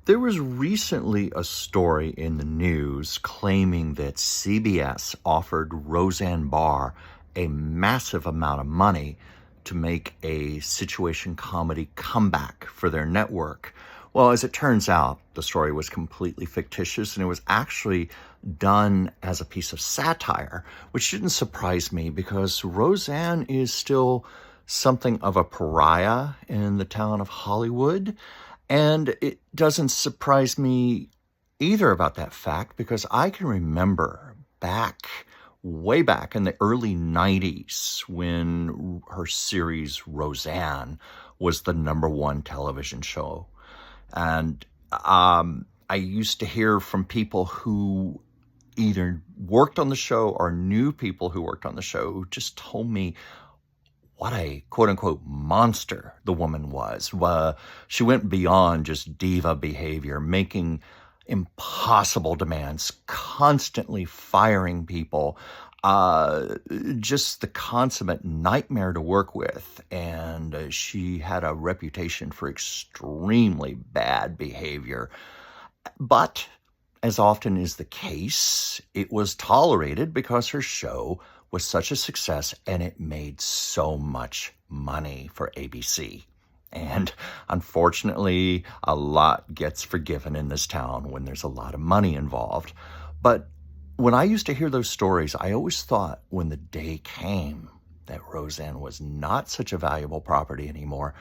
There was recently a story in the news claiming that CBS offered Roseanne Barr a massive amount of money to make a situation comedy comeback for their network. Well, as it turns out, the story was completely fictitious and it was actually done as a piece of satire, which didn't surprise me because Roseanne is still something of a pariah in the town of Hollywood. And it doesn't surprise me either about that fact because I can remember way back in the early 90s when her series Roseanne was the #1 television show. And I used to hear from people who either worked on the show or knew people who worked on the show who just told me what a quote-unquote monster the woman was. She went beyond just diva behavior, making impossible demands, constantly firing people, just the consummate nightmare to work with. And she had a reputation for extremely bad behavior. But as often is the case, it was tolerated because her show was such a success and it made so much money for ABC. And unfortunately, a lot gets forgiven in this town when there's a lot of money involved. But when I used to hear those stories, I always thought when the day came that Roseanne was not such a valuable property anymore,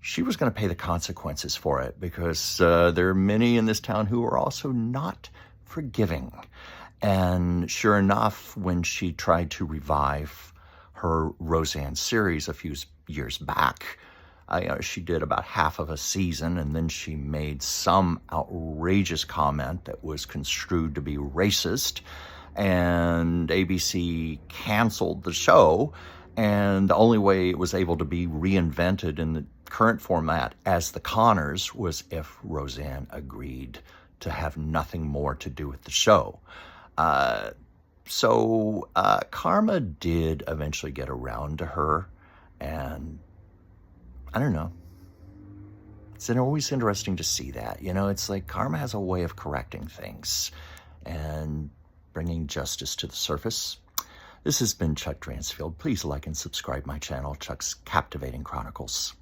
she was going to pay the consequences for it because there are many in this town who are also not forgiving. And sure enough, when she tried to revive her Roseanne series a few years back, she did about half of a season, and then she made some outrageous comment that was construed to be racist, and ABC canceled the show, and the only way it was able to be reinvented in the current format as the Connors was if Roseanne agreed to have nothing more to do with the show. So karma did eventually get around to her, and I don't know. It's always interesting to see that. It's like karma has a way of correcting things and bringing justice to the surface. This has been Chuck Dransfield. Please like and subscribe my channel, Chuck's Captivating Chronicles.